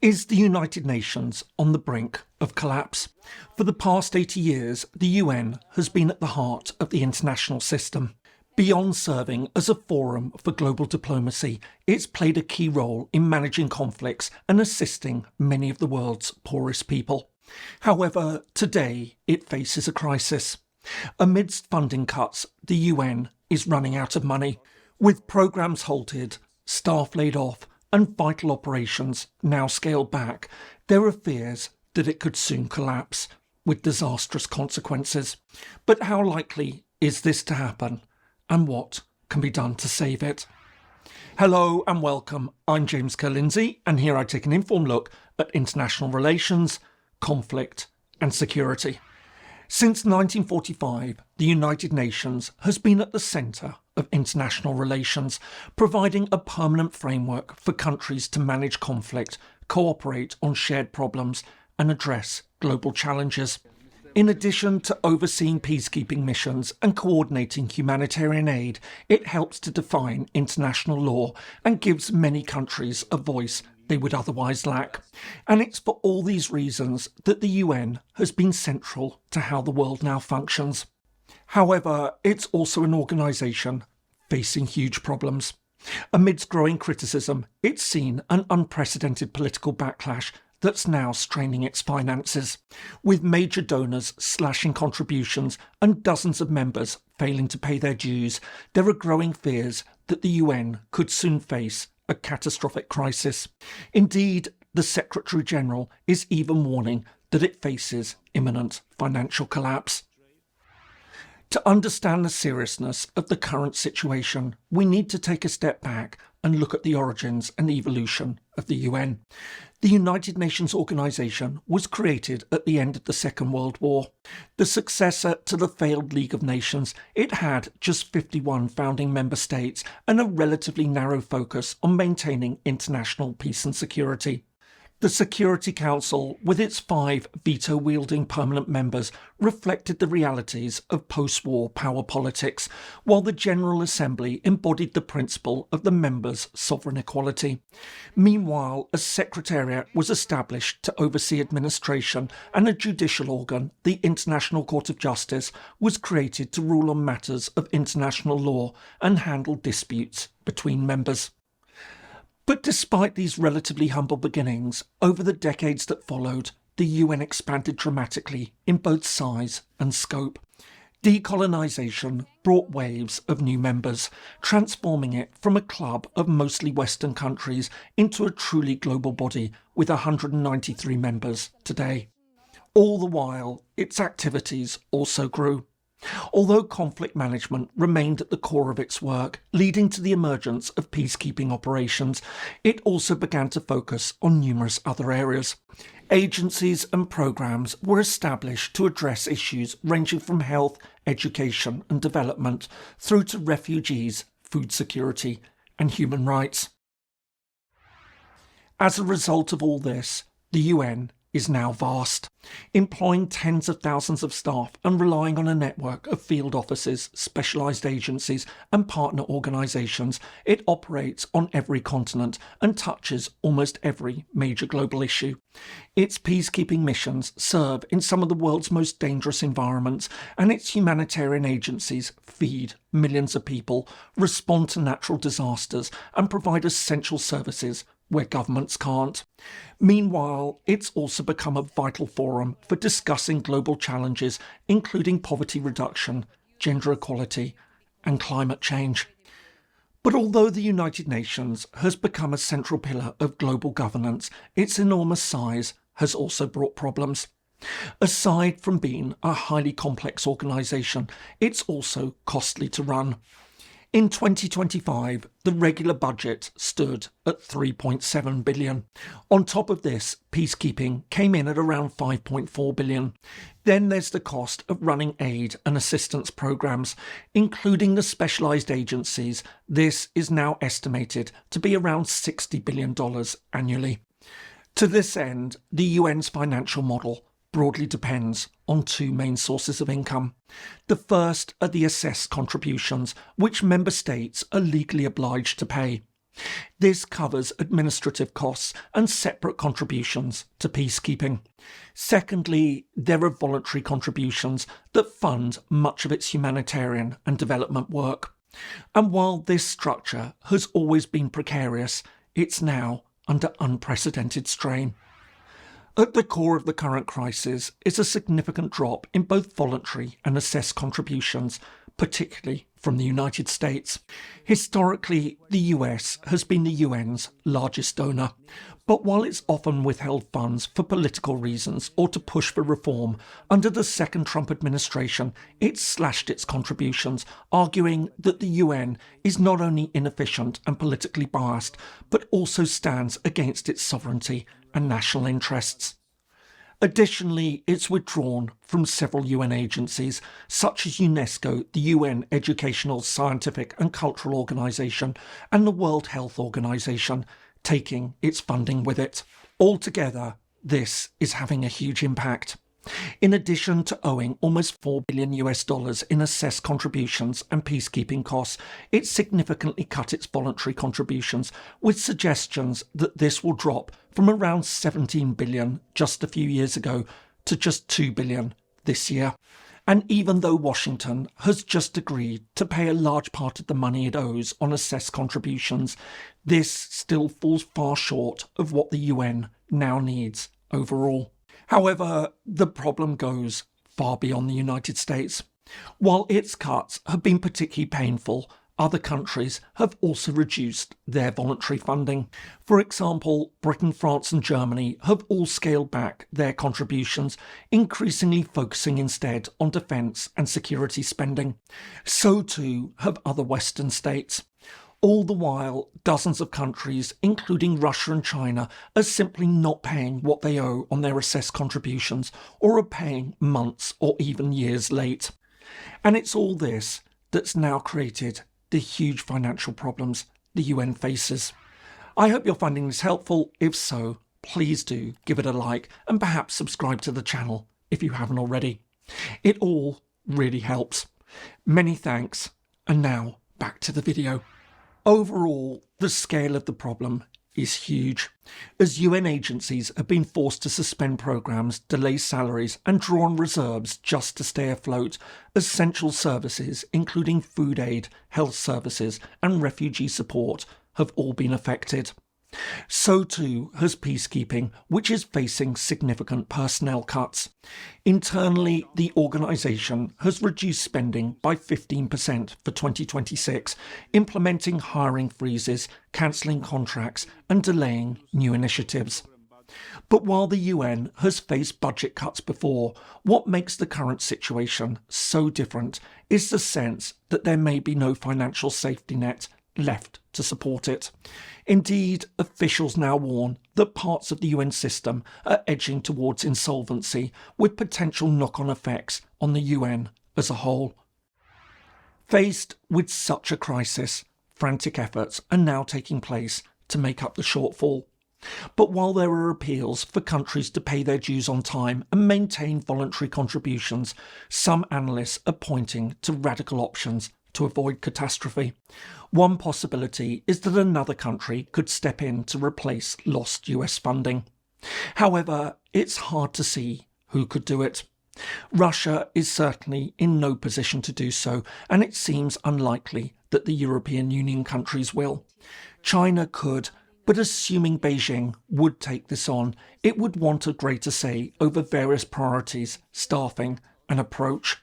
Is the United Nations on the brink of collapse? For the past 80 years, the UN has been at the heart of the international system. Beyond serving as a forum for global diplomacy, it's played a key role in managing conflicts and assisting many of the world's poorest people. However, today it faces a crisis. Amidst funding cuts, the UN is running out of money. With programmes halted, staff laid off, and vital operations now scaled back, there are fears that it could soon collapse, with disastrous consequences. But how likely is this to happen, and what can be done to save it? Hello and welcome, I'm James Ker-Lindsay, and here I take an informed look at international relations, conflict and security. Since 1945, the United Nations has been at the centre of international relations, providing a permanent framework for countries to manage conflict, cooperate on shared problems and address global challenges. In addition to overseeing peacekeeping missions and coordinating humanitarian aid, it helps to define international law and gives many countries a voice they would otherwise lack. And it's for all these reasons that the UN has been central to how the world now functions. However, it's also an organisation facing huge problems. Amidst growing criticism, it's seen an unprecedented political backlash that's now straining its finances. With major donors slashing contributions and dozens of members failing to pay their dues, there are growing fears that the UN could soon face a catastrophic crisis. Indeed, the Secretary-General is even warning that it faces imminent financial collapse. To understand the seriousness of the current situation, we need to take a step back and look at the origins and evolution of the UN. The United Nations organisation was created at the end of the Second World War. The successor to the failed League of Nations, it had just 51 founding member states and a relatively narrow focus on maintaining international peace and security. The Security Council, with its 5 veto-wielding permanent members, reflected the realities of post-war power politics, while the General Assembly embodied the principle of the members' sovereign equality. Meanwhile, a secretariat was established to oversee administration, and a judicial organ, the International Court of Justice, was created to rule on matters of international law and handle disputes between members. But despite these relatively humble beginnings, over the decades that followed, the UN expanded dramatically in both size and scope. Decolonisation brought waves of new members, transforming it from a club of mostly Western countries into a truly global body with 193 members today. All the while, its activities also grew. Although conflict management remained at the core of its work, leading to the emergence of peacekeeping operations, it also began to focus on numerous other areas. Agencies and programmes were established to address issues ranging from health, education and development through to refugees, food security and human rights. As a result of all this, the UN is now vast, employing tens of thousands of staff and relying on a network of field offices, specialised agencies and partner organisations. It operates on every continent and touches almost every major global issue. Its peacekeeping missions serve in some of the world's most dangerous environments, and its humanitarian agencies feed millions of people, respond to natural disasters and provide essential services where governments can't. Meanwhile, it's also become a vital forum for discussing global challenges, including poverty reduction, gender equality, and climate change. But although the United Nations has become a central pillar of global governance, its enormous size has also brought problems. Aside from being a highly complex organisation, it's also costly to run. In 2025, the regular budget stood at $3.7 billion. On top of this, peacekeeping came in at around $5.4 billion. Then there's the cost of running aid and assistance programmes, including the specialised agencies. This is now estimated to be around $60 billion annually. To this end, the UN's financial model broadly depends on 2 main sources of income. The first are the assessed contributions, which member states are legally obliged to pay. This covers administrative costs and separate contributions to peacekeeping. Secondly, there are voluntary contributions that fund much of its humanitarian and development work. And while this structure has always been precarious, it's now under unprecedented strain. At the core of the current crisis is a significant drop in both voluntary and assessed contributions, particularly from the United States. Historically, the US has been the UN's largest donor, but while it's often withheld funds for political reasons or to push for reform, under the second Trump administration, it slashed its contributions, arguing that the UN is not only inefficient and politically biased, but also stands against its sovereignty and national interests. Additionally, it's withdrawn from several UN agencies, such as UNESCO, the UN Educational, Scientific and Cultural Organization, and the World Health Organization, taking its funding with it. Altogether, this is having a huge impact. In addition to owing almost $4 billion in assessed contributions and peacekeeping costs, it significantly cut its voluntary contributions, with suggestions that this will drop from around $17 billion just a few years ago to just $2 billion this year. And even though Washington has just agreed to pay a large part of the money it owes on assessed contributions, this still falls far short of what the UN now needs overall. However, the problem goes far beyond the United States. While its cuts have been particularly painful, other countries have also reduced their voluntary funding. For example, Britain, France and Germany have all scaled back their contributions, increasingly focusing instead on defence and security spending. So too have other Western states. All the while, dozens of countries, including Russia and China, are simply not paying what they owe on their assessed contributions, or are paying months or even years late. And it's all this that's now created the huge financial problems the UN faces. I hope you're finding this helpful. If so, please do give it a like and perhaps subscribe to the channel if you haven't already. It all really helps. Many thanks. And now back to the video. Overall, the scale of the problem is huge, as UN agencies have been forced to suspend programmes, delay salaries and draw on reserves just to stay afloat. Essential services, including food aid, health services and refugee support, have all been affected. So too has peacekeeping, which is facing significant personnel cuts. Internally, the organisation has reduced spending by 15% for 2026, implementing hiring freezes, cancelling contracts and delaying new initiatives. But while the UN has faced budget cuts before, what makes the current situation so different is the sense that there may be no financial safety net left to support it. Indeed, officials now warn that parts of the UN system are edging towards insolvency, with potential knock-on effects on the UN as a whole. Faced with such a crisis, frantic efforts are now taking place to make up the shortfall. But while there are appeals for countries to pay their dues on time and maintain voluntary contributions, some analysts are pointing to radical options to avoid catastrophe. One possibility is that another country could step in to replace lost US funding. However, it's hard to see who could do it. Russia is certainly in no position to do so, and it seems unlikely that the European Union countries will. China could, but assuming Beijing would take this on, it would want a greater say over various priorities, staffing and approach.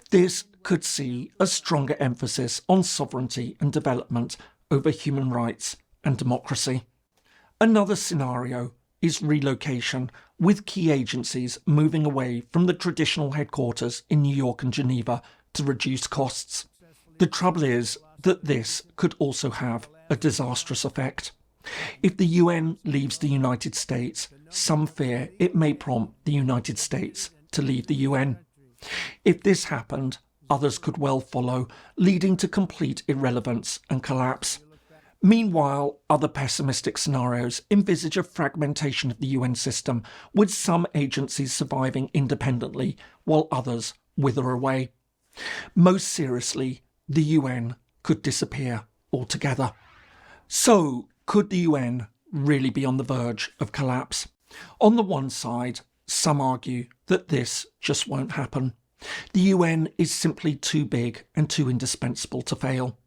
This could see a stronger emphasis on sovereignty and development over human rights and democracy. Another scenario is relocation, with key agencies moving away from the traditional headquarters in New York and Geneva to reduce costs. The trouble is that this could also have a disastrous effect. If the UN leaves the United States, some fear it may prompt the United States to leave the UN. If this happened, others could well follow, leading to complete irrelevance and collapse. Meanwhile, other pessimistic scenarios envisage a fragmentation of the UN system, with some agencies surviving independently while others wither away. Most seriously, the UN could disappear altogether. So, could the UN really be on the verge of collapse? On the one side, some argue that this just won't happen. The UN is simply too big and too indispensable to fail.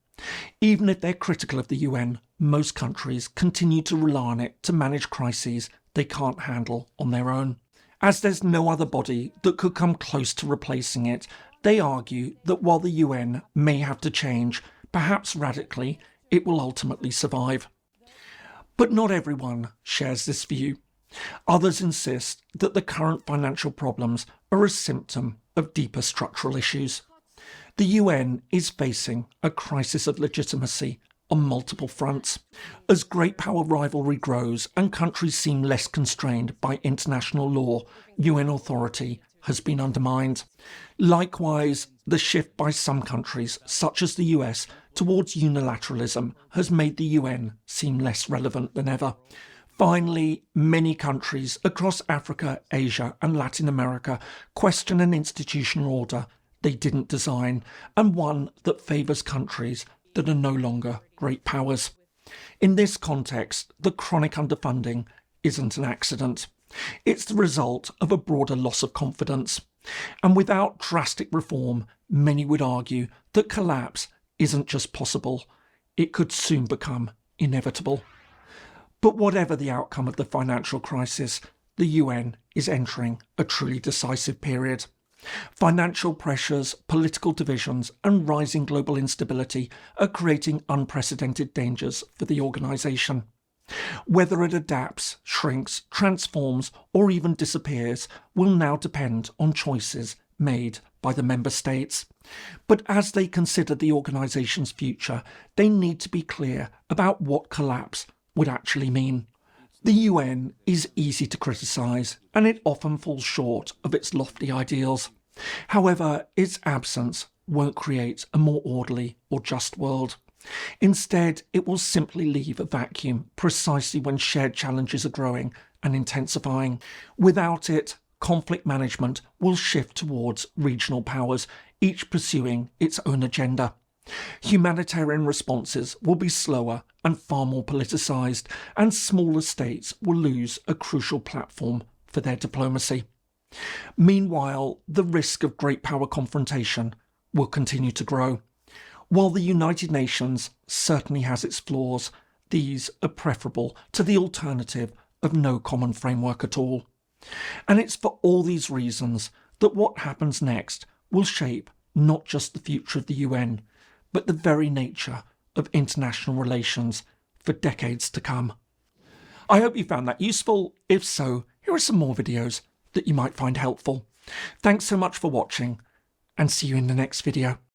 Even if they're critical of the UN, most countries continue to rely on it to manage crises they can't handle on their own. As there's no other body that could come close to replacing it, they argue that while the UN may have to change, perhaps radically, it will ultimately survive. But not everyone shares this view. Others insist that the current financial problems are a symptom of deeper structural issues. The UN is facing a crisis of legitimacy on multiple fronts. As great power rivalry grows and countries seem less constrained by international law, UN authority has been undermined. Likewise, the shift by some countries, such as the US, towards unilateralism has made the UN seem less relevant than ever. Finally, many countries across Africa, Asia and Latin America question an institutional order they didn't design, and one that favours countries that are no longer great powers. In this context, the chronic underfunding isn't an accident. It's the result of a broader loss of confidence. And without drastic reform, many would argue that collapse isn't just possible, it could soon become inevitable. But whatever the outcome of the financial crisis, the UN is entering a truly decisive period. Financial pressures, political divisions and rising global instability are creating unprecedented dangers for the organisation. Whether it adapts, shrinks, transforms or even disappears will now depend on choices made by the member states. But as they consider the organisation's future, they need to be clear about what collapse would actually mean. The UN is easy to criticise, and it often falls short of its lofty ideals. However, its absence won't create a more orderly or just world. Instead, it will simply leave a vacuum precisely when shared challenges are growing and intensifying. Without it, conflict management will shift towards regional powers, each pursuing its own agenda. Humanitarian responses will be slower and far more politicised, and smaller states will lose a crucial platform for their diplomacy. Meanwhile, the risk of great power confrontation will continue to grow. While the United Nations certainly has its flaws, these are preferable to the alternative of no common framework at all. And it's for all these reasons that what happens next will shape not just the future of the UN, but the very nature of international relations for decades to come. I hope you found that useful. If so, here are some more videos that you might find helpful. Thanks so much for watching, and see you in the next video.